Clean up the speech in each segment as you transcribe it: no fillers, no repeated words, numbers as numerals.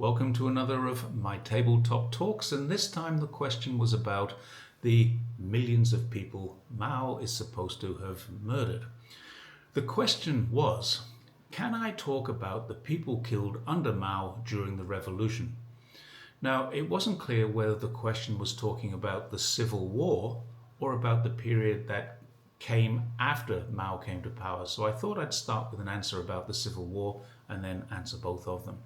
Welcome to another of my tabletop talks, and this time the question was about the millions of people Mao is supposed to have murdered. The question was, can I talk about the people killed under Mao during the revolution? Now, it wasn't clear whether the question was talking about the Civil War or about the period that came after Mao came to power, so I thought I'd start with an answer about the Civil War and then answer both of them.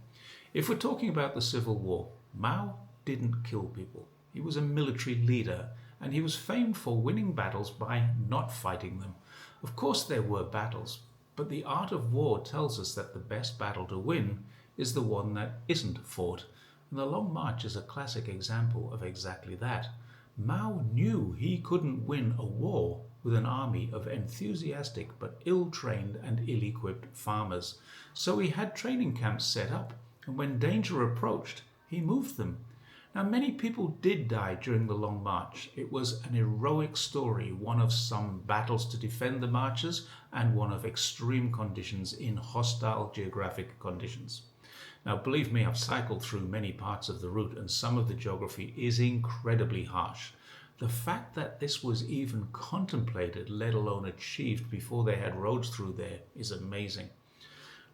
If we're talking about the Civil War, Mao didn't kill people. He was a military leader and he was famed for winning battles by not fighting them. Of course there were battles, but the art of war tells us that the best battle to win is the one that isn't fought. And the Long March is a classic example of exactly that. Mao knew he couldn't win a war with an army of enthusiastic but ill-trained and ill-equipped farmers. So he had training camps set up, and when danger approached, he moved them. Now, many people did die during the Long March. It was an heroic story, one of some battles to defend the marches and one of extreme conditions in hostile geographic conditions. Now, believe me, I've cycled through many parts of the route and some of the geography is incredibly harsh. The fact that this was even contemplated, let alone achieved before they had roads through there, is amazing.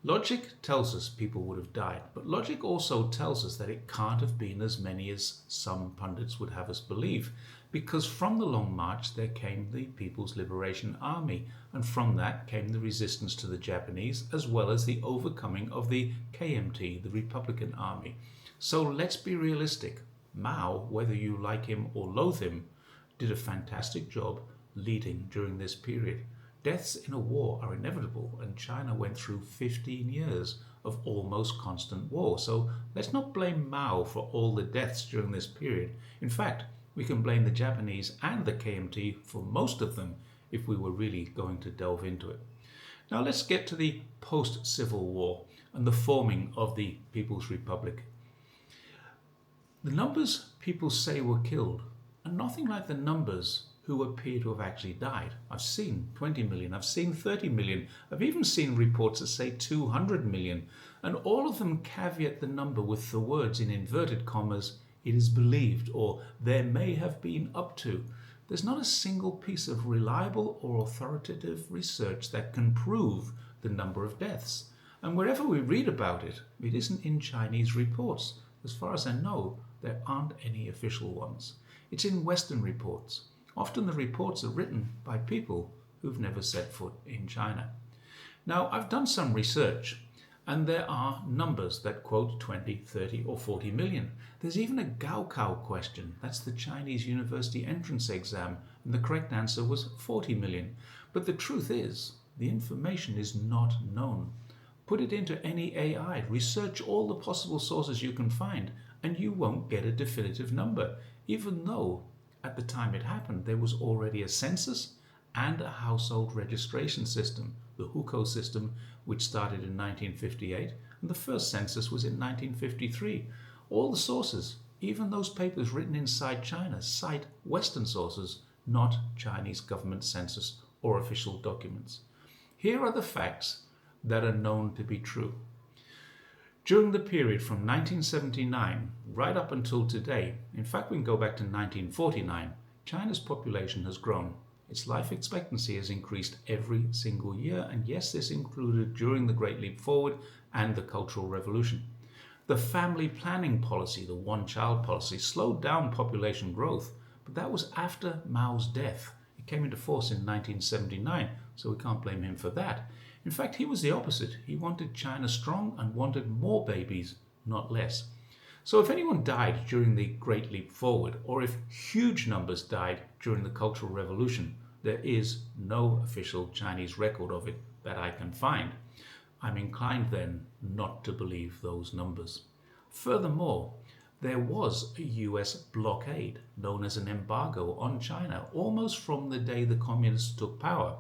Logic tells us people would have died, but logic also tells us that it can't have been as many as some pundits would have us believe, because from the Long March there came the People's Liberation Army, and from that came the resistance to the Japanese, as well as the overcoming of the KMT, the Republican Army. So let's be realistic. Mao, whether you like him or loathe him, did a fantastic job leading during this period. Deaths in a war are inevitable, and China went through 15 years of almost constant war. So let's not blame Mao for all the deaths during this period. In fact, we can blame the Japanese and the KMT for most of them if we were really going to delve into it. Now let's get to the post-Civil War and the forming of the People's Republic. The numbers people say were killed are nothing like the numbers who appear to have actually died. I've seen 20 million, I've seen 30 million, I've even seen reports that say 200 million, and all of them caveat the number with the words in inverted commas, it is believed, or there may have been up to. There's not a single piece of reliable or authoritative research that can prove the number of deaths. And wherever we read about it, it isn't in Chinese reports. As far as I know, there aren't any official ones. It's in Western reports. Often the reports are written by people who've never set foot in China. Now, I've done some research, and there are numbers that quote 20, 30, or 40 million. There's even a Gaokao question. That's the Chinese university entrance exam, and the correct answer was 40 million. But the truth is, the information is not known. Put it into any AI, research all the possible sources you can find, and you won't get a definitive number, even though at the time it happened, there was already a census and a household registration system, the Hukou system, which started in 1958, and the first census was in 1953. All the sources, even those papers written inside China, cite Western sources, not Chinese government census or official documents. Here are the facts that are known to be true. During the period from 1979 right up until today, in fact we can go back to 1949, China's population has grown. Its life expectancy has increased every single year, and yes, this included during the Great Leap Forward and the Cultural Revolution. The family planning policy, the one-child policy, slowed down population growth, but that was after Mao's death. It came into force in 1979, so we can't blame him for that. In fact, he was the opposite. He wanted China strong and wanted more babies, not less. So if anyone died during the Great Leap Forward, or if huge numbers died during the Cultural Revolution, there is no official Chinese record of it that I can find. I'm inclined then not to believe those numbers. Furthermore, there was a US blockade, known as an embargo, on China, almost from the day the communists took power.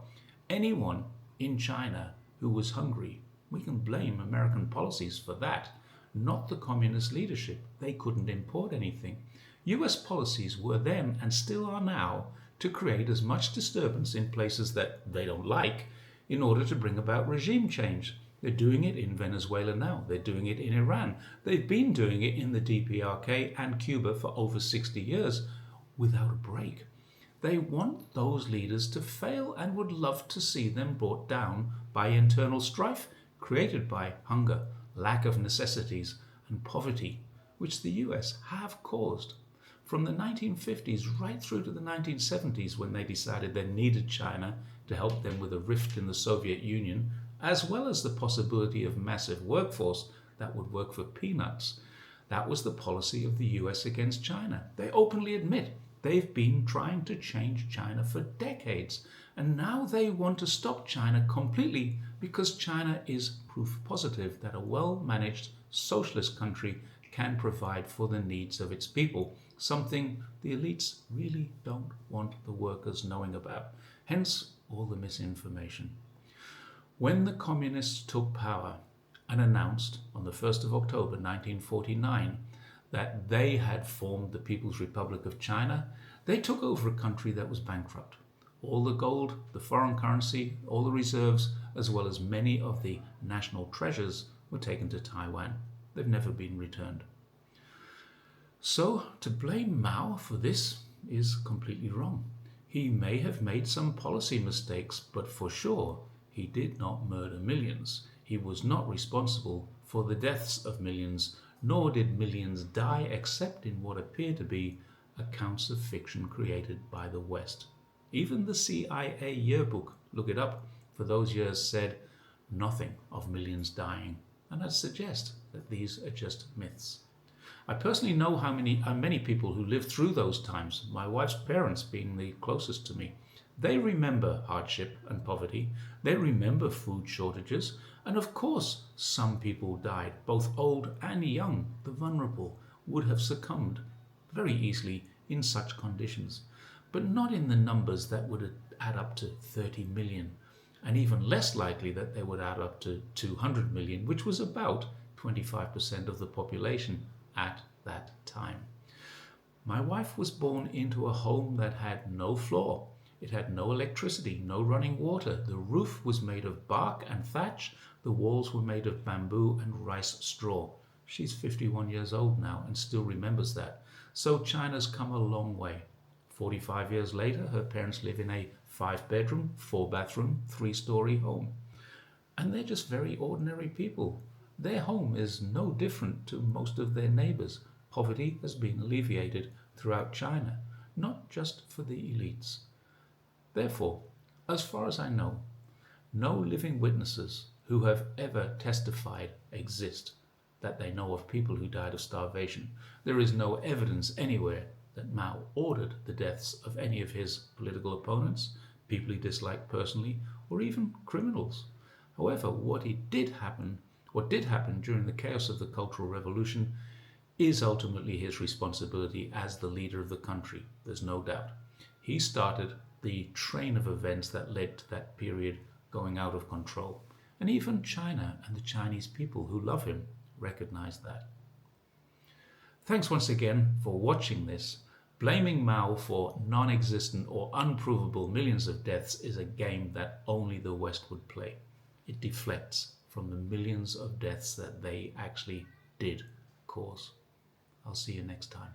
Anyone in China who was hungry, we can blame American policies for that, not the communist leadership. They couldn't import anything. US policies were then, and still are now, to create as much disturbance in places that they don't like in order to bring about regime change. They're doing it in Venezuela now. They're doing it in Iran. They've been doing it in the DPRK and Cuba for over 60 years without a break. They want those leaders to fail and would love to see them brought down by internal strife created by hunger, lack of necessities, and poverty, which the US have caused. From the 1950s right through to the 1970s, when they decided they needed China to help them with a rift in the Soviet Union, as well as the possibility of massive workforce that would work for peanuts. That was the policy of the US against China. They openly admit they've been trying to change China for decades, and now they want to stop China completely because China is proof positive that a well-managed socialist country can provide for the needs of its people, something the elites really don't want the workers knowing about. Hence all the misinformation. When the communists took power and announced on the 1st of October 1949 that they had formed the People's Republic of China, they took over a country that was bankrupt. All the gold, the foreign currency, all the reserves, as well as many of the national treasures were taken to Taiwan. They've never been returned. So to blame Mao for this is completely wrong. He may have made some policy mistakes, but for sure he did not murder millions. He was not responsible for the deaths of millions, nor did millions die except in what appear to be accounts of fiction created by the West. Even the CIA yearbook, look it up, for those years said nothing of millions dying, and I'd suggest that these are just myths. I personally know how many people who lived through those times, my wife's parents being the closest to me. They remember hardship and poverty, they remember food shortages, and of course some people died, both old and young. The vulnerable would have succumbed very easily in such conditions, but not in the numbers that would add up to 30 million, and even less likely that they would add up to 200 million, which was about 25% of the population at that time. My wife was born into a home that had no floor. It had no electricity, no running water. The roof was made of bark and thatch. The walls were made of bamboo and rice straw. She's 51 years old now and still remembers that. So China's come a long way. 45 years later, her parents live in a 5-bedroom, 4-bathroom, 3-story home. And they're just very ordinary people. Their home is no different to most of their neighbors. Poverty has been alleviated throughout China, not just for the elites. Therefore, as far as I know, no living witnesses who have ever testified exist that they know of people who died of starvation. There is no evidence anywhere that Mao ordered the deaths of any of his political opponents, people he disliked personally, or even criminals. However, what did happen during the chaos of the Cultural Revolution is ultimately his responsibility as the leader of the country. There's no doubt. He started the train of events that led to that period going out of control. And even China and the Chinese people who love him recognize that. Thanks once again for watching this. Blaming Mao for non-existent or unprovable millions of deaths is a game that only the West would play. It deflects from the millions of deaths that they actually did cause. I'll see you next time.